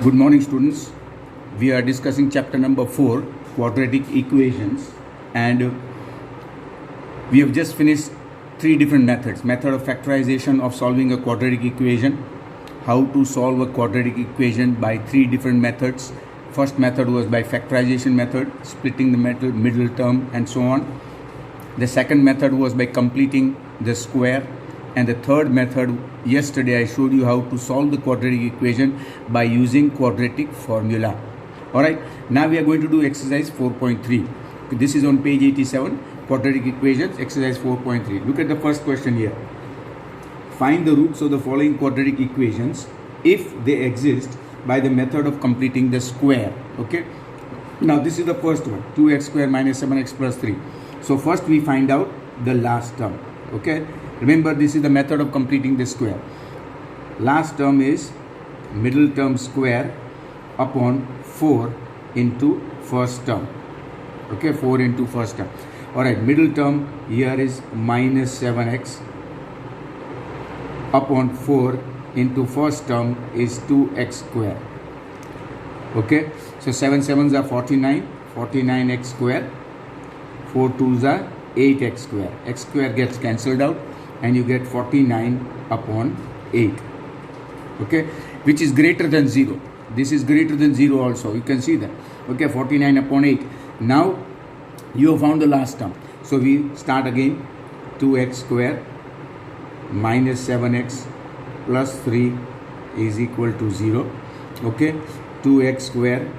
Good morning, students. We are discussing chapter number 4, quadratic equations, and we have just finished 3 different methods. Method of factorization of solving a quadratic equation, how to solve a quadratic equation by 3 different methods. First method was by factorization method, splitting the middle term and so on. The second method was by completing the square. And the third method, yesterday I showed you how to solve the quadratic equation by using quadratic formula. Alright, now we are going to do exercise 4.3. This is on page 87, quadratic equations, exercise 4.3. Look at the first question here. Find the roots of the following quadratic equations if they exist by the method of completing the square. Okay, now this is the first one, 2x square minus 7x plus 3. So first we find out the last term. Okay, remember this is the method of completing the square. Last term is middle term square upon 4 into first term. Okay, 4 into first term. Alright, middle term here is minus 7x upon 4 into first term is 2x square. Okay, so 7 7s are 49, 49x square, 4 2s are 8x square. X square gets cancelled out and you get 49 upon 8. Okay, which is greater than 0. This is greater than 0 also. You can see that. Okay, 49 upon 8. Now you have found the last term. So we start again. 2x square minus 7x plus 3 is equal to 0. Okay, 2x square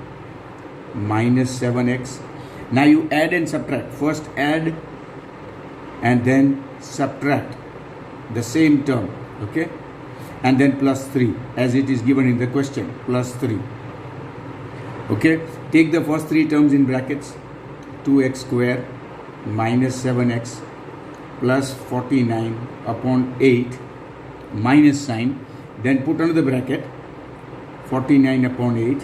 minus 7x. Now you add and subtract. First add and then subtract the same term. Okay, and then plus 3 as it is given in the question, plus 3. Okay, take the first 3 terms in brackets. 2x square minus 7x plus 49 upon 8 minus sign, then put another bracket, 49 upon 8.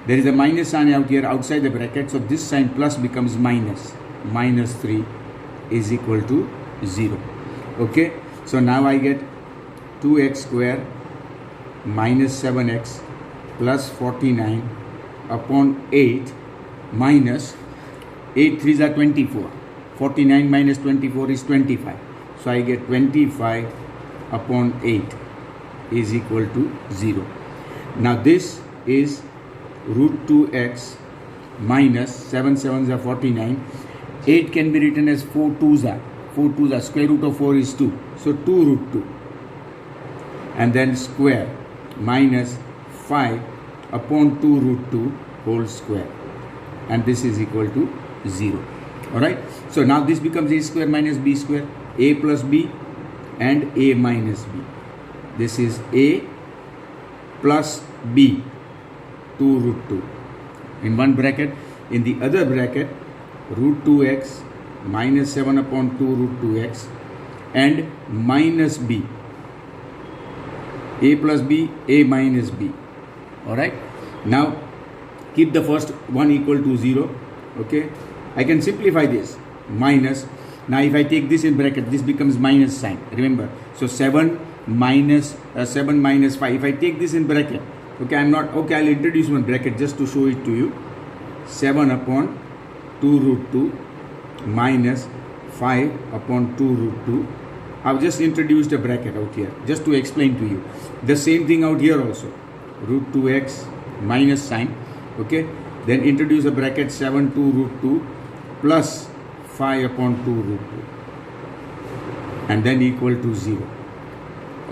There is a minus sign out here outside the bracket, so this sign plus becomes minus. Minus 3 is equal to 0. Okay, so now I get 2x square minus 7x plus 49 upon 8 minus 8 3s are 24. 49 minus 24 is 25. So I get 25 upon 8 is equal to 0. Now this is root 2x minus 7 7s are 49. 8 can be written as 4 2s are. 4 2s are, square root of 4 is 2. So 2 root 2. And then square minus 5 upon 2 root 2 whole square. And this is equal to 0. Alright. So now this becomes a square minus b square. A plus b and a minus b. This is a plus b, 2 root 2. In one bracket. In the other bracket, root 2x minus 7 upon 2 root 2x and minus b. A plus b, a minus b. Alright. Now keep the first one equal to 0. Okay. I can simplify this. Minus. Now if I take this in bracket, this becomes minus sign. Remember. So 7 minus 5. If I take this in bracket, okay, I'll introduce one bracket just to show it to you. 7 upon 2 root 2 minus 5 upon 2 root 2. I've just introduced a bracket out here just to explain to you. The same thing out here also. Root 2x minus sign. Okay. Then introduce a bracket 7 2 root 2 plus 5 upon 2 root 2. And then equal to 0.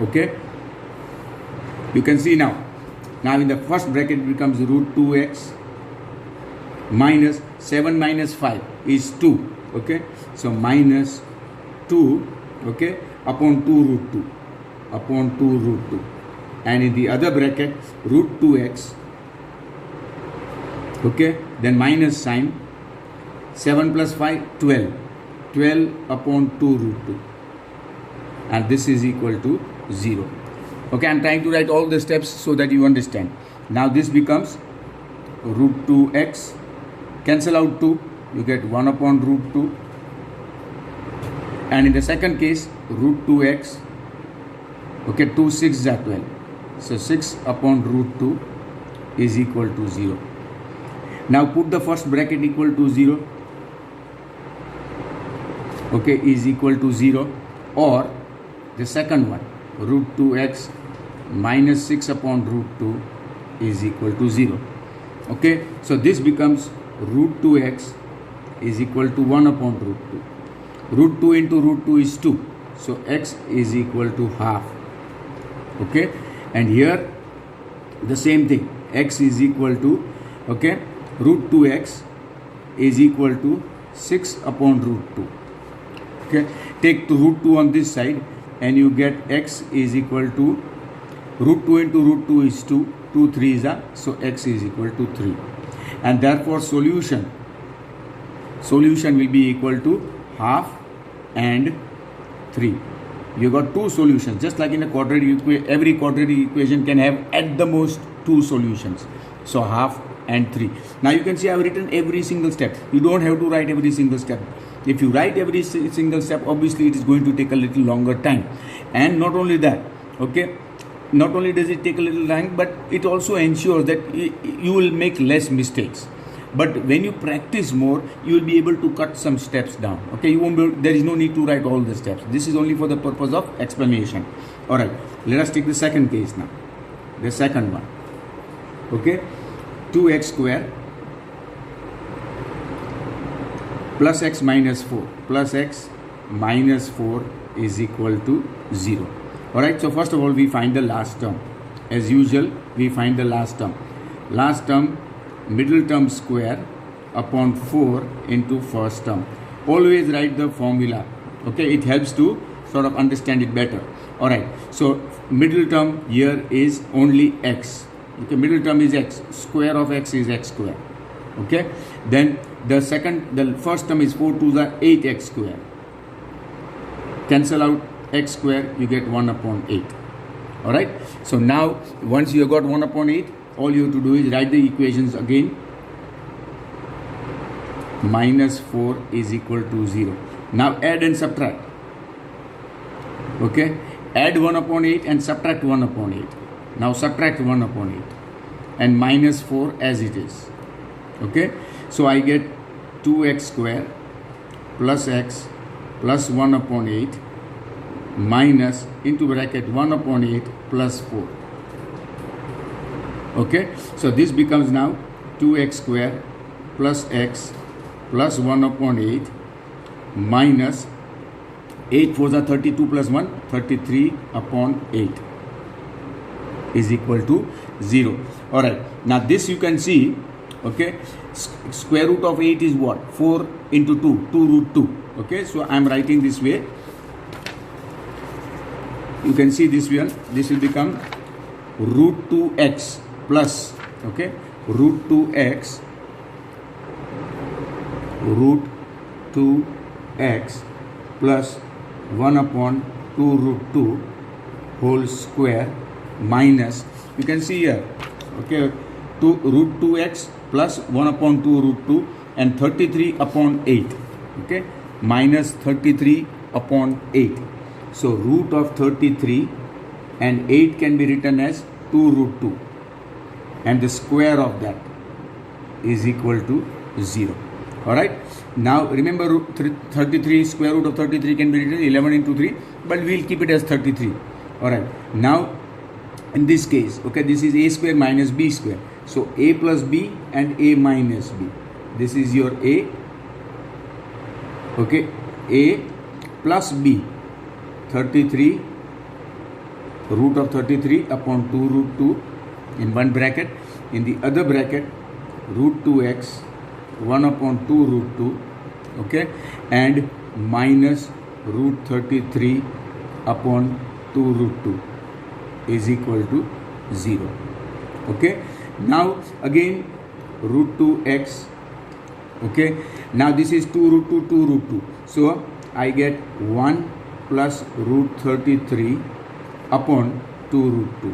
Okay. You can see now. Now in the first bracket it becomes root 2x minus 7 minus 5 is 2. Okay, so minus 2, okay, upon 2 root 2, upon 2 root 2. And in the other bracket, root 2x, okay, then minus sign, 7 plus 5, 12. 12 upon 2 root 2. And this is equal to 0. Okay, I'm trying to write all the steps so that you understand. Now this becomes root 2x, cancel out 2, you get 1 upon root 2. And in the second case, root 2x, okay, 2 6 are 12. So 6 upon root 2 is equal to 0. Now put the first bracket equal to 0, okay, is equal to 0, or the second one, root 2x minus 6 upon root 2 is equal to 0. Okay, so this becomes root 2x is equal to 1 upon root 2. Root 2 into root 2 is 2. So x is equal to half. Okay, and here the same thing, x is equal to, okay, root 2x is equal to 6 upon root 2. Okay, take the root 2 on this side and you get x is equal to root 2 into root 2 is 2. 2 3s are, so x is equal to 3. And therefore solution will be equal to half and 3. You got two solutions. Just like in a quadratic equation, every quadratic equation can have at the most two solutions. So half and 3. Now you can see I have written every single step. You don't have to write every single step. If you write every single step, obviously it is going to take a little longer time. And not only that, okay, not only does it take a little time, but it also ensures that you will make less mistakes. But when you practice more, you will be able to cut some steps down. Okay, you won't be, there is no need to write all the steps. This is only for the purpose of explanation. All right, let us take the second case now. The second one. Okay, 2x square plus x minus 4 plus x minus 4 is equal to 0. All right, so first of all, we find the last term. As usual, we find the last term. Last term, middle term square upon 4 into first term. Always write the formula. Okay, it helps to sort of understand it better. All right, so middle term here is only x. Okay, middle term is x. Square of x is x square. Okay, then the first term is 4 2s are 8x square. Cancel out x square, you get 1 upon 8. All right, so now once you have got 1 upon 8, all you have to do is write the equations again. Minus 4 is equal to 0. Now add and subtract. Okay, add 1 upon 8 and subtract 1 upon 8. Now subtract 1 upon 8 and minus 4 as it is. Okay, so I get 2x square plus x plus 1 upon 8 minus into bracket 1 upon 8 plus 4. Okay, so this becomes now 2x square plus x plus 1 upon 8 minus 8 4s are 32 plus 1, 33 upon 8 is equal to 0. All right, now this you can see, okay, square root of 8 is what? 4 into 2, 2 root 2. Okay, so I am writing this way. You can see this one, this will become root 2x plus, okay, root 2x plus 1 upon 2 root 2 whole square minus, you can see here, okay, root 2x plus 1 upon 2 root 2 and 33 upon 8, okay, minus 33 upon 8. So root of 33 and 8 can be written as 2 root 2 and the square of that is equal to 0. Alright, now remember 33, square root of 33 can be written 11 into 3, but we will keep it as 33. Alright, now in this case, okay, this is a square minus b square. So a plus b and a minus b. This is your a, okay, a plus b, 33 root of 33 upon 2 root 2 in one bracket. In the other bracket, root 2x 1 upon 2 root 2, okay, and minus root 33 upon 2 root 2 is equal to 0. Okay, now again root 2x, okay, now this is 2 root 2, 2 root 2. So I get 1 plus root 33 upon 2 root 2.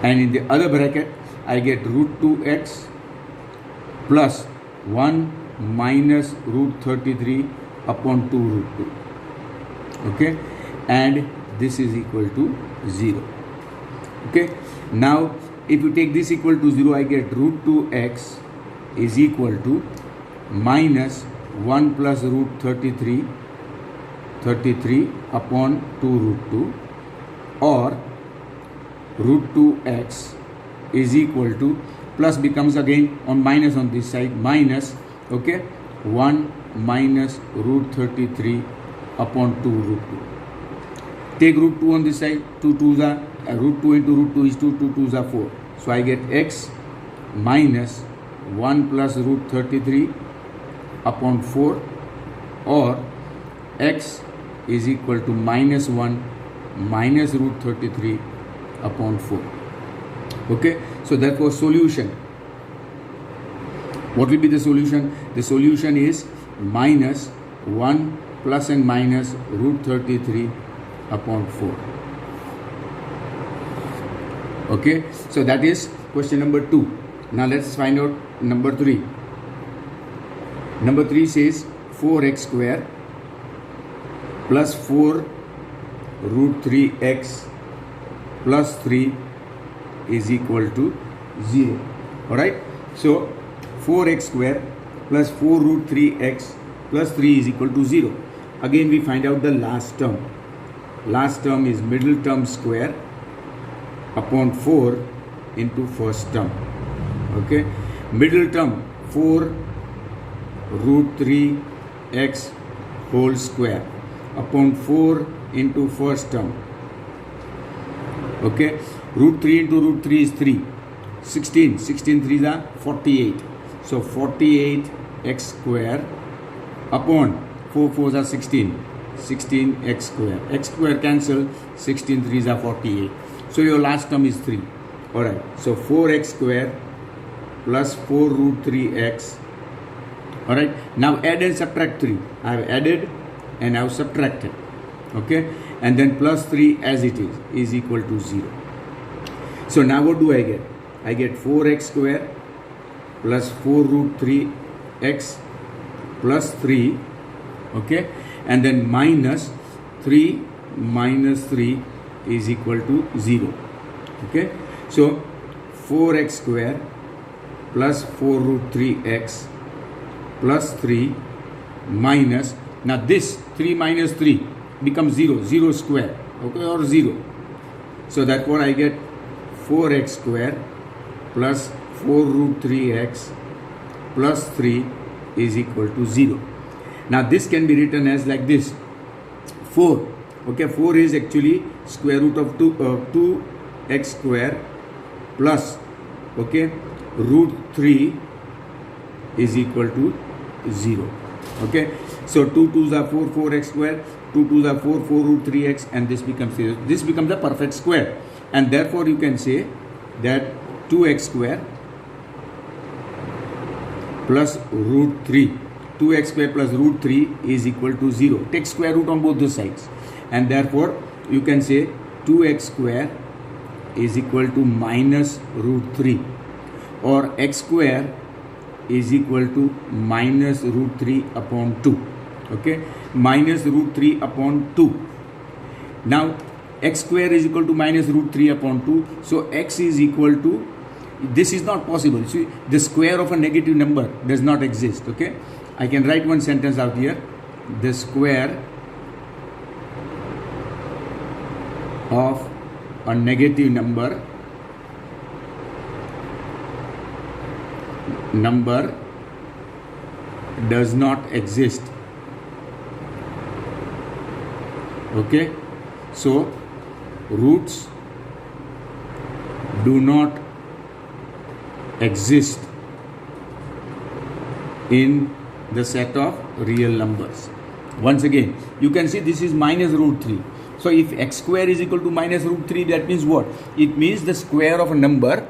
And in the other bracket, I get root 2x plus 1 minus root 33 upon 2 root 2. Okay, and this is equal to 0. Okay, now if you take this equal to 0, I get root 2x is equal to minus 1 plus root 33 upon 2 root 2, or root 2x is equal to, plus becomes again on minus on this side, minus, okay, 1 minus root 33 upon 2 root 2. Take root 2 on this side, 2 2s are, root 2 into root 2 is 2, 2 2s are 4. So I get x minus 1 plus root 33 upon 4, or x is equal to minus 1 minus root 33 upon 4. Okay, so therefore solution. What will be the solution? The solution is minus 1 plus and minus root 33 upon 4. Okay, so that is question number 2. Now let's find out number 3. Number 3 says 4x square plus 4 root 3x plus 3 is equal to 0. Alright, so 4x square plus 4 root 3x plus 3 is equal to 0. Again we find out the last term. Last term is middle term square upon 4 into first term. Okay, middle term 4 root 3x whole square upon 4 into first term. Okay, root 3 into root 3 is 3. 16 3s are 48. So 48x square upon 4 4s are 16x square. X square cancel, 16 3s are 48. So your last term is 3. Alright, so 4x square plus 4 root 3x. Alright, now add and subtract 3. I have added and I have subtracted. Okay, and then plus 3 as it is equal to 0. So now what do I get? I get 4x square plus 4 root 3x plus 3. Okay, and then minus 3 minus 3 is equal to 0. Okay, so 4x square plus 4 root 3x plus 3 minus, now this 3 minus 3 becomes 0, 0 square, okay, or 0. So that's what I get, 4x square plus 4 root 3x plus 3 is equal to 0. Now this can be written as like this, 4, okay, 4 is actually square root of 2x square plus, okay, root 3 is equal to 0. Okay, so 2 2s are 4, 4x square, 2 2s are 4, 4 root 3x, and this becomes 0. This becomes a perfect square, and therefore you can say that 2x square plus root 3, 2x square plus root 3 is equal to 0. Take square root on both the sides, and therefore you can say 2x square is equal to minus root 3, or x square is equal to minus root 3 upon 2. Okay, minus root 3 upon 2. Now x square is equal to minus root 3 upon 2. So x is equal to, this is not possible. See, the square of a negative number does not exist. Okay, I can write one sentence out here. The square of a negative number does not exist. Okay, so roots do not exist in the set of real numbers. Once again, you can see this is minus root 3. So if x square is equal to minus root 3, that means what? It means the square of a number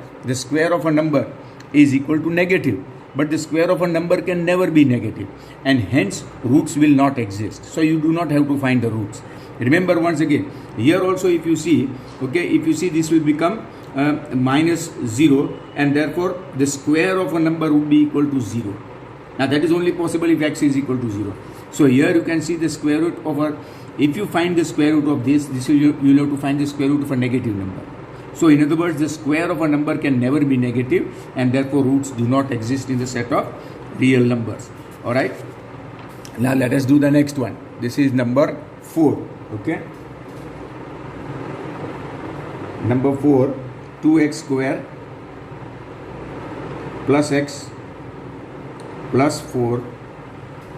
is equal to negative. But the square of a number can never be negative, and hence roots will not exist. So you do not have to find the roots. Remember once again, here also if you see, okay, if you see this will become minus 0, and therefore the square of a number would be equal to 0. Now that is only possible if x is equal to 0. So here you can see the square root of a, if you find the square root of this will you have to find the square root of a negative number. So in other words, the square of a number can never be negative, and therefore roots do not exist in the set of real numbers. Alright, now let us do the next one. This is number 4. Okay, number 4, 2x square plus x plus 4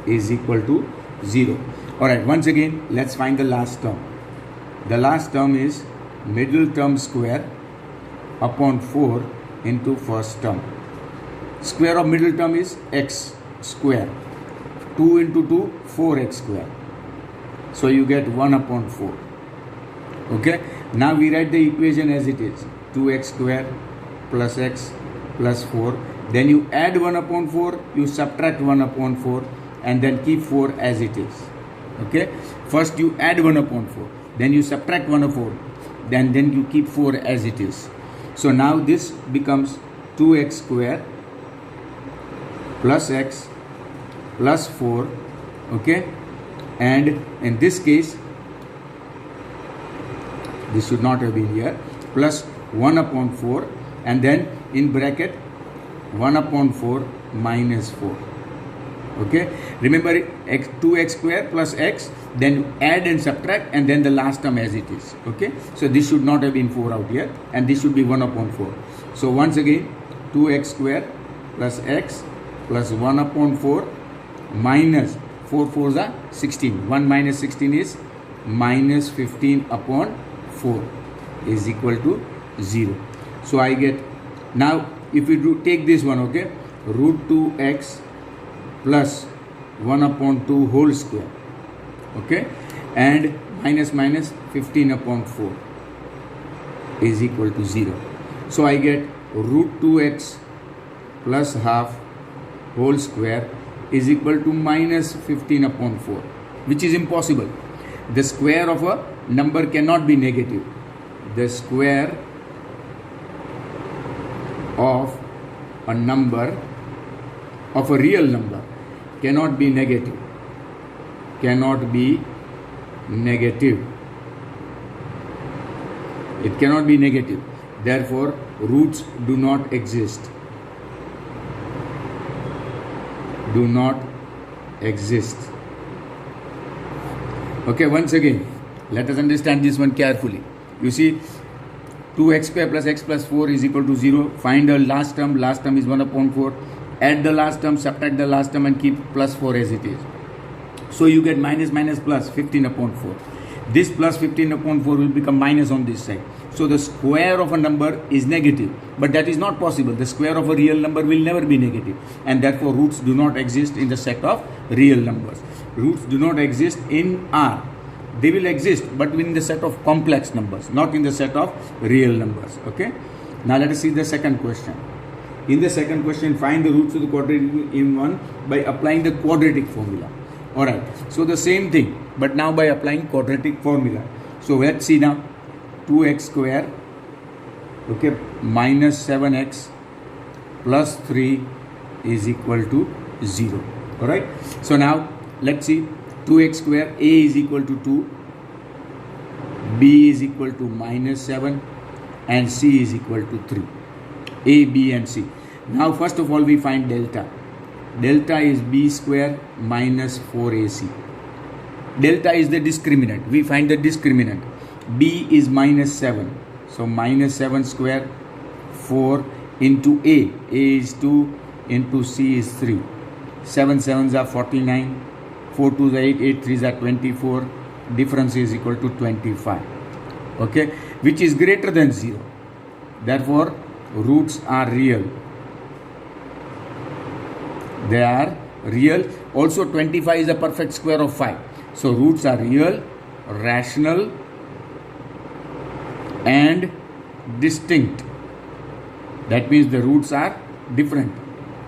is equal to 0. Alright, once again let's find the last term. The last term is middle term square upon 4 into first term. Square of middle term is x square. 2 into 2, 4x square. So you get 1 upon 4. Okay, now we write the equation as it is. 2x square plus x plus 4. Then you add 1 upon 4, you subtract 1 upon 4, and then keep 4 as it is. Okay, first you add 1 upon 4, then you subtract 1 upon 4, then you keep 4 as it is. So now this becomes 2x square plus x plus 4. Okay, and in this case this should not have been here, plus 1 upon 4, and then in bracket 1 upon 4 minus 4. Okay, remember 2x square plus x, then add and subtract, and then the last term as it is. Okay, so this should not have been 4 out here, and this should be 1 upon 4. So once again 2x square plus x plus 1 upon 4 minus 4 4s are 16. 1 minus 16 is minus 15 upon 4 is equal to 0. So I get, now if we take this one, okay, root 2x plus 1 upon 2 whole square, okay, and minus 15 upon 4 is equal to 0. So I get root 2x plus half whole square is equal to minus 15 upon 4, which is impossible. The square of a number cannot be negative. The square of a number, of a real number, cannot be negative. Cannot be negative. It cannot be negative. Therefore, roots do not exist. Do not exist. Okay, once again, let us understand this one carefully. You see, 2x square plus x plus 4 is equal to 0. Find the last term. Last term is 1 upon 4. Add the last term, subtract the last term, and keep plus 4 as it is. So you get minus plus 15 upon 4. This plus 15 upon 4 will become minus on this side. So the square of a number is negative. But that is not possible. The square of a real number will never be negative. And therefore roots do not exist in the set of real numbers. Roots do not exist in R. They will exist, but in the set of complex numbers, not in the set of real numbers. Okay. Now let us see the second question. In the second question, find the roots of the quadratic in 1 by applying the quadratic formula. Alright. So the same thing, but now by applying quadratic formula. So let's see now. 2x square, okay, minus 7x plus 3 is equal to 0. Alright. So now let's see. 2x square, a is equal to 2, b is equal to minus 7, and c is equal to 3. A, b and c. Now first of all we find delta. Delta is b square minus 4ac. Delta is the discriminant. We find the discriminant. B is minus 7. So minus 7 square, 4 into a. A is 2 into c is 3. 7 7s are 49. 4 2s are 8, 8 3s are 24. Difference is equal to 25. Okay, which is greater than 0. Therefore, roots are real. They are real. Also, 25 is a perfect square of 5. So, roots are real, rational, and distinct. That means the roots are different.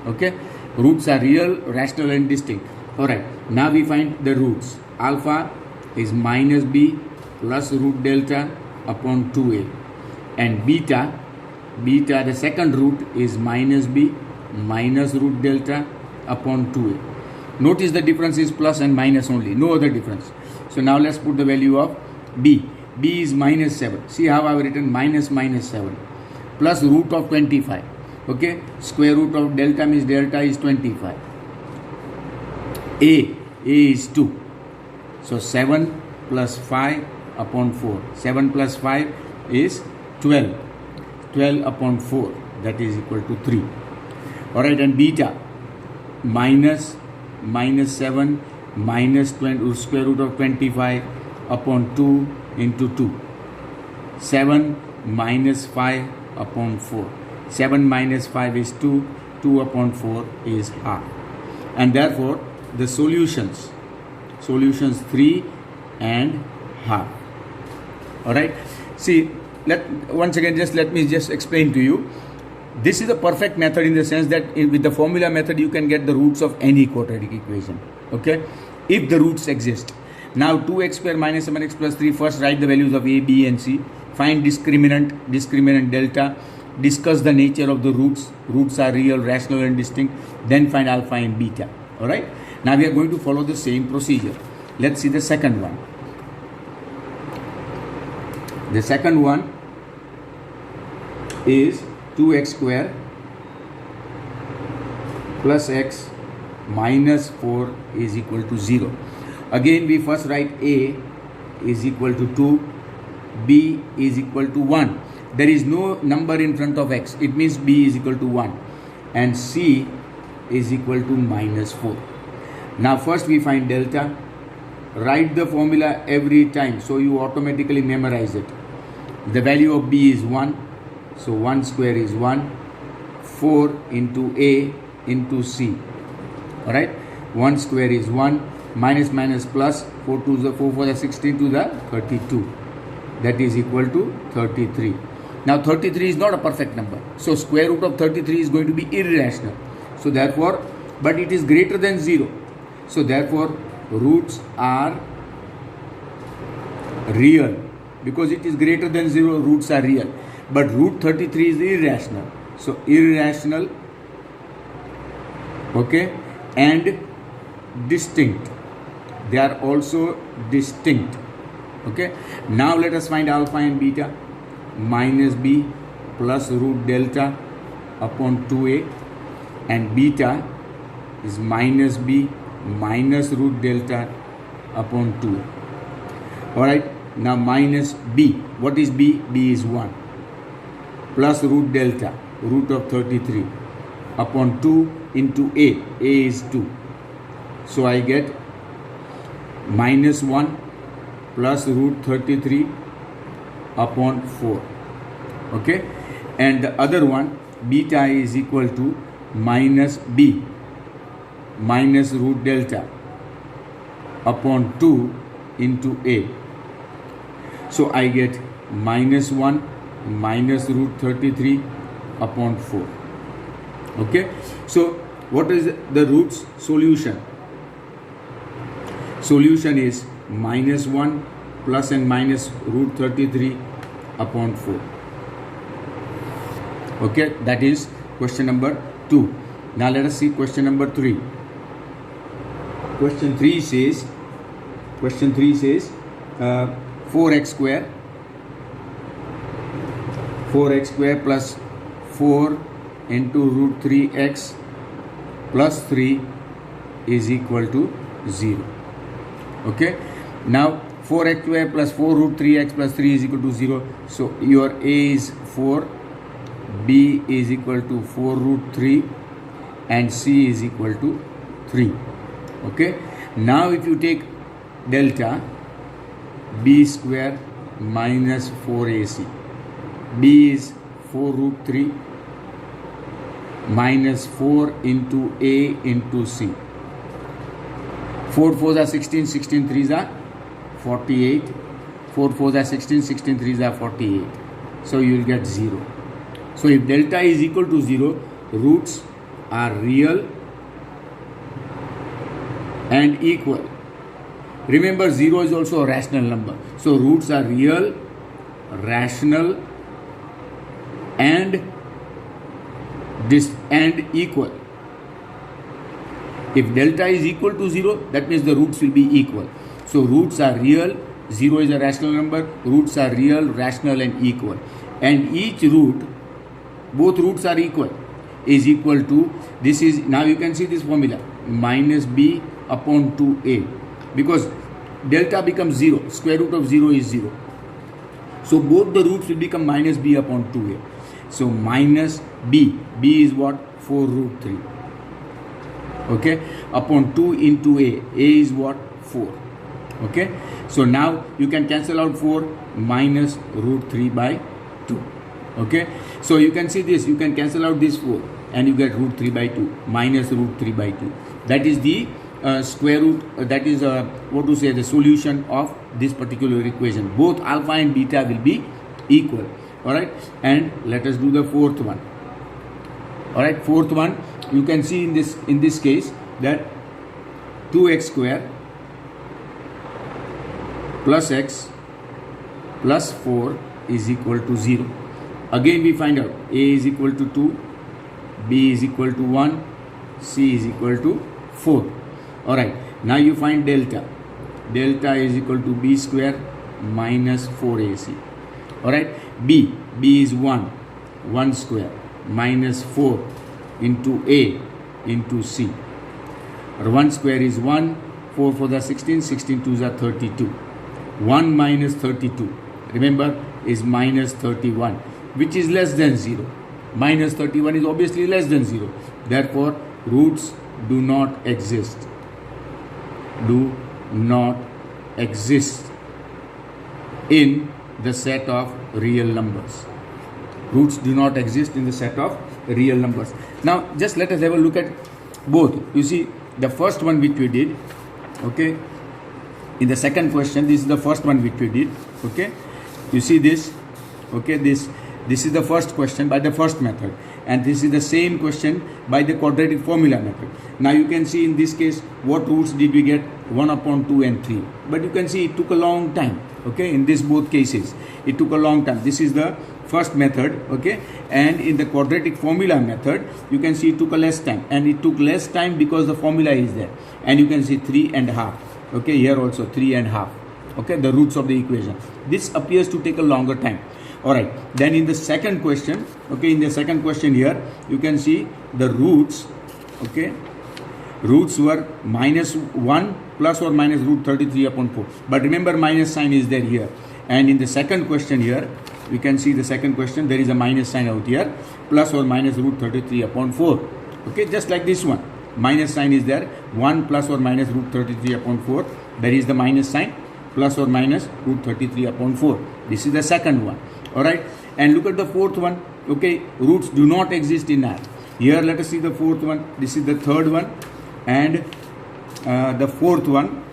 Okay, roots are real, rational, and distinct. Alright, now we find the roots. Alpha is minus b plus root delta upon 2a. And beta, the second root is minus b minus root delta upon 2a. Notice the difference is plus and minus only, no other difference. So now let's put the value of b. b is minus 7. See how I have written minus 7 plus root of 25. Okay, square root of delta means delta is 25. A is 2. So 7 plus 5 upon 4. 7 plus 5 is 12. 12 upon 4, that is equal to 3. Alright, and beta minus 7 minus 20 square root of 25 upon 2 into 2. 7 minus 5 upon 4. 7 minus 5 is 2. 2 upon 4 is half. And therefore, the solutions 3 and half. Alright. See, let me explain to you. This is a perfect method in the sense that with the formula method you can get the roots of any quadratic equation. Okay, if the roots exist. Now 2x square minus 7x plus 3, first write the values of a, b and c. Find discriminant delta. Discuss the nature of the roots. Roots are real, rational and distinct. Then find alpha and beta. Alright. Now we are going to follow the same procedure. Let's see the second one. The second one is 2x square plus x minus 4 is equal to 0. Again we first write a is equal to 2, b is equal to 1. There is no number in front of x. It means b is equal to 1 and c is equal to minus 4. Now first we find delta. Write the formula every time so you automatically memorize it. The value of b is 1. So 1 square is 1. 4 into a into c. Alright. 1 square is 1. Minus plus. 4 to the 4 for the 16 to the 32. That is equal to 33. Now 33 is not a perfect number. So square root of 33 is going to be irrational. So therefore, but it is greater than 0. So therefore, roots are real. Because it is greater than 0, roots are real. But root 33 is irrational. So irrational, okay, and distinct. They are also distinct. Okay. Now let us find alpha and beta. Minus b plus root delta upon 2a, and beta is minus b minus root delta upon 2a. Alright. Now minus b. What is b? b is 1. Plus root delta, root of 33 upon 2 into a. a is 2. So I get minus 1 plus root 33 upon 4. Okay. And the other one, beta is equal to minus b minus root delta upon 2 into a. So I get minus 1 minus root 33 upon 4. Okay. So what is the roots solution? Solution is minus 1 plus and minus root 33 upon 4. Okay. That is question number 2. Now let us see question number 3. Question 3 says 4x square plus 4 into root 3x plus 3 is equal to 0. Okay. Now 4x square plus 4 root 3x plus 3 is equal to 0. So your a is 4, b is equal to 4 root 3 and c is equal to 3. Okay. Now if you take delta, b square minus 4ac. b is 4 root 3 minus 4 into a into c. 4 4s are 16, 16 3s are 48. 4 4s are 16, 16 3s are 48. So you will get 0. So if delta is equal to 0, roots are real and equal. Remember, 0 is also a rational number. So roots are real, rational and equal. If delta is equal to 0, that means the roots will be equal. So roots are real, 0 is a rational number, roots are real, rational and equal. And each root, both roots are equal, is equal to, this is, now you can see this formula, minus b upon 2a. Because delta becomes 0, square root of 0 is 0. So both the roots will become minus b upon 2a. So minus b is what? 4 root 3. Okay, upon 2 into a is what? 4. Okay, so now you can cancel out 4, minus root 3 by 2. Okay, so you can see this, you can cancel out this 4 and you get root 3 by 2, minus root 3 by 2. That is the square root, that is what to say, the solution of this particular equation. Both alpha and beta will be equal. Alright, and let us do the fourth one. Alright, fourth one, you can see in this case that 2x square plus x plus 4 is equal to 0. Again we find out a is equal to 2, b is equal to 1, c is equal to 4. Alright, now you find delta. Delta is equal to b square minus 4ac. Alright, b is 1 square minus 4 into a into c. 1 square is 1, 4 for the 16, 16 2s are 32. 1 minus 32, remember, is minus 31, which is less than 0. Minus 31 is obviously less than 0. Therefore, roots do not exist. Do not exist in the set of real numbers. Roots do not exist in the set of real numbers. Now, just let us have a look at both. You see, the first one which we did, okay, in the second question, this is the first one which we did, okay. You see this, okay, this is the first question by the first method, and this is the same question by the quadratic formula method. Now you can see in this case what roots did we get? 1 upon 2 and 3. But you can see it took a long time, okay, in this both cases. It took a long time. This is the first method, okay, and in the quadratic formula method, you can see it took a less time, and it took less time because the formula is there. And you can see 3.5, okay, here also 3.5, okay, the roots of the equation. This appears to take a longer time. Alright, then in the second question, okay, in the second question here, you can see the roots, okay, roots were minus 1 plus or minus root 33 upon 4. But remember, minus sign is there here. And in the second question here, we can see the second question, there is a minus sign out here, plus or minus root 33 upon 4. Okay, just like this one, minus sign is there, 1 plus or minus root 33 upon 4, there is the minus sign, plus or minus root 33 upon 4. This is the second one. Alright, and look at the fourth one, okay, roots do not exist in R. Here let us see the fourth one, this is the third one, and the fourth one,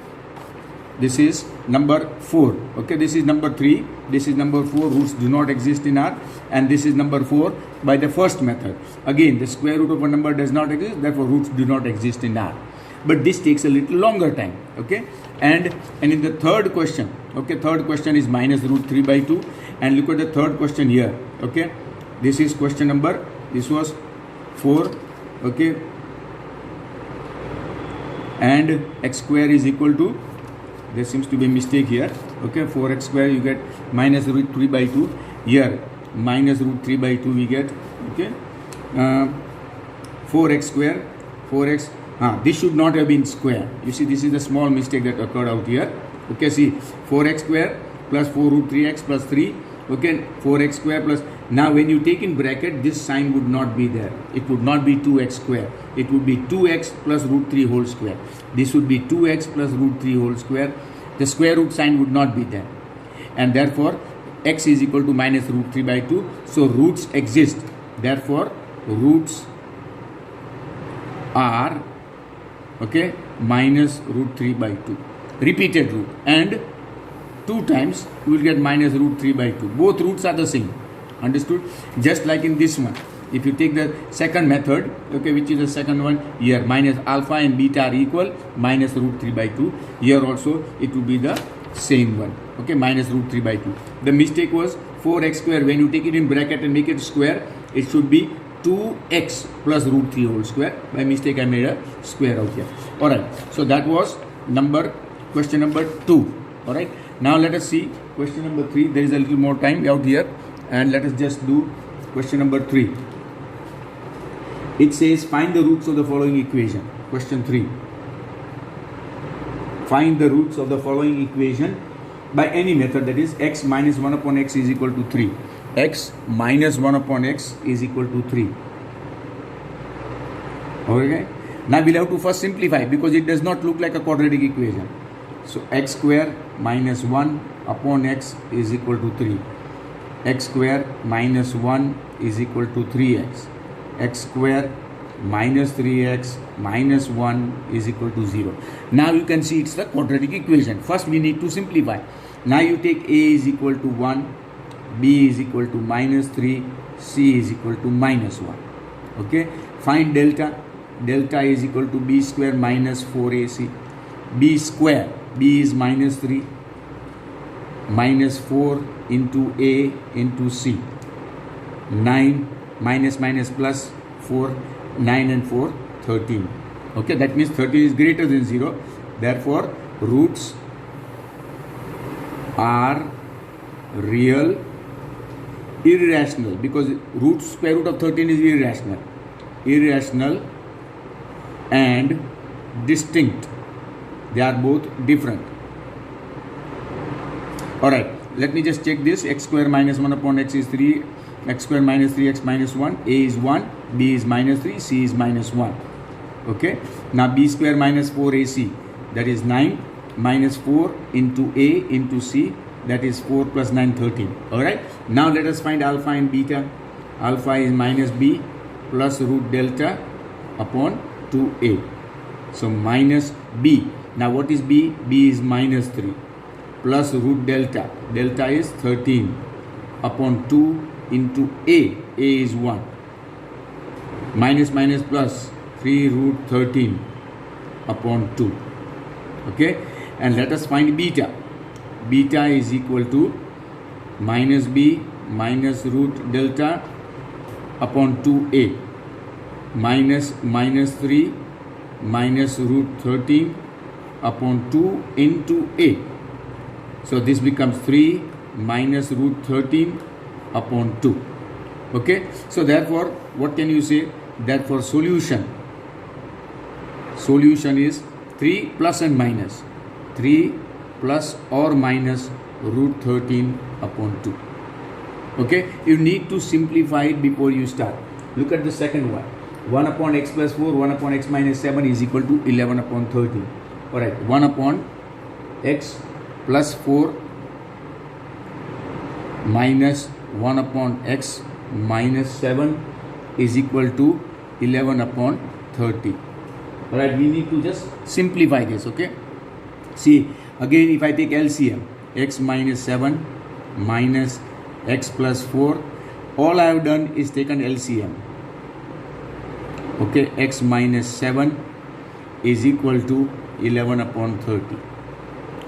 this is number 4, okay, this is number 3, this is number 4, roots do not exist in R, and this is number 4 by the first method. Again, the square root of a number does not exist, therefore roots do not exist in R. But this takes a little longer time, okay, and in the third question, okay, third question is minus root 3 by 2, and look at the third question here, okay, this is question number, this was 4, okay, and x square is equal to, there seems to be a mistake here, okay, 4x square you get minus root 3 by 2, here minus root 3 by 2 we get, okay, 4x square, 4x, this should not have been square. You see, this is the small mistake that occurred out here. Okay, see, 4x square plus 4 root 3x plus 3. Okay, 4x square plus, now when you take in bracket, this sign would not be there. It would not be 2x square. It would be 2x plus root 3 whole square. This would be 2x plus root 3 whole square. The square root sign would not be there. And therefore, x is equal to minus root 3 by 2. So, roots exist. Therefore, roots are, okay, minus root 3 by 2, repeated root, and 2 times you will get minus root 3 by 2. Both roots are the same, understood? Just like in this one, if you take the second method, okay, which is the second one, here minus alpha and beta are equal, minus root 3 by 2, here also it will be the same one, okay, minus root 3 by 2. The mistake was 4x square, when you take it in bracket and make it square, it should be 2x plus root 3 whole square. By mistake I made a square out here. Alright, so that was question number 2. Alright, Now let us see question number 3. There is a little more time out here, and let us just do question number 3. It says find the roots of the following equation. Question 3. Find the roots of the following equation by any method, that is x minus 1 upon x is equal to 3. X minus 1 upon x is equal to 3. Okay. Now we'll have to first simplify because it does not look like a quadratic equation. So x square minus 1 upon x is equal to 3. X square minus 1 is equal to 3x. X square minus 3x minus 1 is equal to 0. Now you can see it's the quadratic equation. First we need to simplify. Now you take a is equal to 1, b is equal to minus 3, c is equal to minus 1. Okay. Find delta. Delta is equal to b square minus 4ac. B square, b is minus 3, minus 4 into a into c. 9 minus minus plus 4, 9 and 4, 13. Okay, that means 13 is greater than 0. Therefore, roots are real irrational, because root square root of 13 is irrational. Irrational and distinct. They are both different. Alright, let me just check this. X square minus 1 upon x is 3. X square minus 3x minus 1. A is 1. B is minus 3. C is minus 1. Okay. Now b square minus 4ac. That is 9 minus 4 into a into c. That is 4 plus 9, 13. Alright. Now let us find alpha and beta. Alpha is minus b plus root delta upon 2a. So minus b. Now what is b? B is minus 3 plus root delta. Delta is 13 upon 2 into a. A is 1. Minus minus plus 3 root 13 upon 2. Okay. And let us find beta. Beta is equal to minus b minus root delta upon 2a minus minus 3 minus root 13 upon 2 into a. So this becomes 3 minus root 13 upon 2. Okay. So therefore, what can you say? Therefore, solution is 3 plus and minus. 3 plus or minus root 13 upon 2. Okay. You need to simplify it before you start. Look at the second one. 1 upon x plus 4, 1 upon x minus 7 is equal to 11 upon 13. Alright, 1 upon x plus 4 minus 1 upon x minus 7 is equal to 11 upon 30. Alright, we need to just simplify this, okay? See, again if I take LCM, x minus 7 minus x plus 4, all I have done is taken LCM. Okay, x minus 7 is equal to 11 upon 30.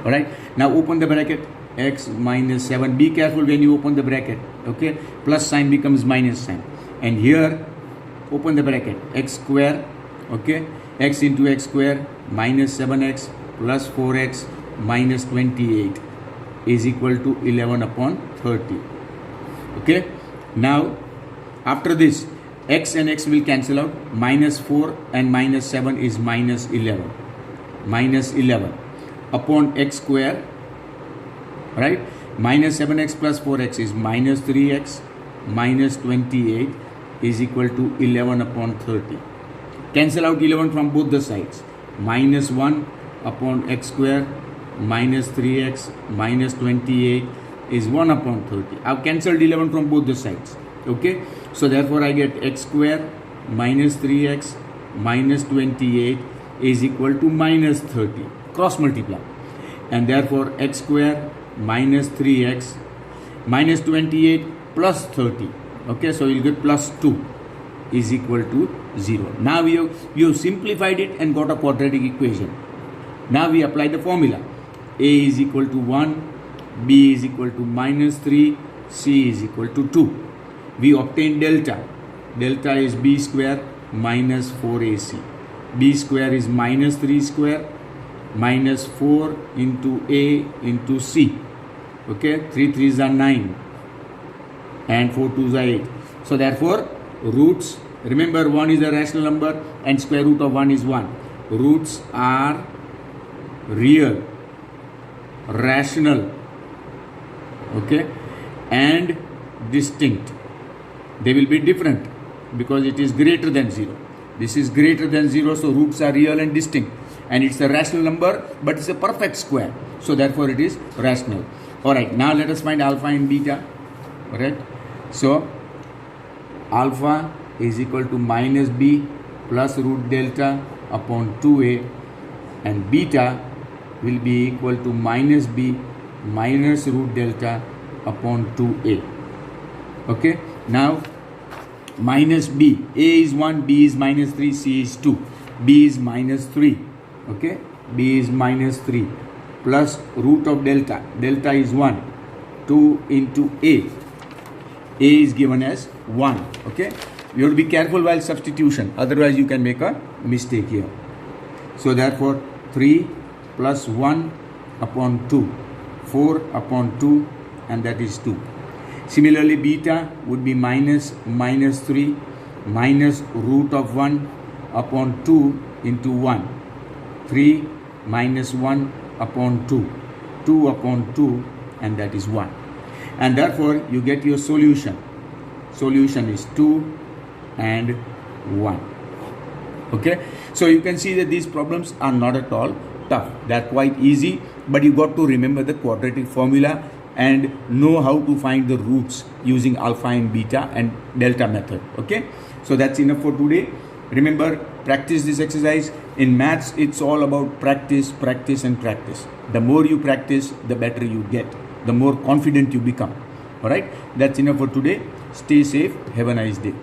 Alright, now open the bracket. X minus 7. Be careful when you open the bracket. Okay, plus sign becomes minus sign. And here, open the bracket. X square. Okay, x into x square minus 7x plus 4x minus 28 is equal to 11 upon 30. Okay, now after this, x and x will cancel out. Minus 4 and minus 7 is minus 11. Minus 11 upon x square, right? Minus 7x plus 4x is minus 3x minus 28 is equal to 11 upon 30. Cancel out 11 from both the sides. Minus 1 upon x square minus 3x minus 28 is 1 upon 30. I have cancelled 11 from both the sides. Okay, so therefore I get x square minus 3x minus 28 is equal to minus 30. Cross multiply, and therefore x square minus 3x minus 28 plus 30. Okay, so you'll get plus 2 is equal to 0. Now you have simplified it and got a quadratic equation. Now we apply the formula. A is equal to 1, B is equal to minus 3, C is equal to 2. We obtain delta. Delta is b square minus 4ac. B square is minus 3 square minus 4 into A into C. Okay, 3 3s are 9 and 4 2s are 8. So therefore roots, remember 1 is a rational number and square root of 1 is 1. Roots are real, rational, okay, and distinct. They will be different because it is greater than 0. This is greater than 0, so roots are real and distinct. And it's a rational number, but it's a perfect square. So therefore it is rational. Alright, now let us find alpha and beta. Alright, so alpha is equal to minus b plus root delta upon 2a, and beta will be equal to minus b minus root delta upon 2a. Okay, now minus b, a is 1, b is minus 3, c is 2, b is minus 3. Okay, b is minus 3 plus root of delta, delta is 1, 2 into a is given as 1. Okay, you have to be careful while substitution, otherwise you can make a mistake here. So therefore 3 plus 1 upon 2, 4 upon 2, and that is 2. Similarly beta would be minus 3 minus root of 1 upon 2 into 1. 3 minus 1 upon 2, 2 upon 2, and that is 1. And therefore you get your solution. Solution is 2 and 1. Okay, so you can see that these problems are not at all tough. They are quite easy, but you got to remember the quadratic formula and know how to find the roots using alpha and beta and delta method. Okay, so that's enough for today. Remember, practice this exercise. In maths, it's all about practice, practice and practice. The more you practice, the better you get, the more confident you become. Alright, that's enough for today. Stay safe. Have a nice day.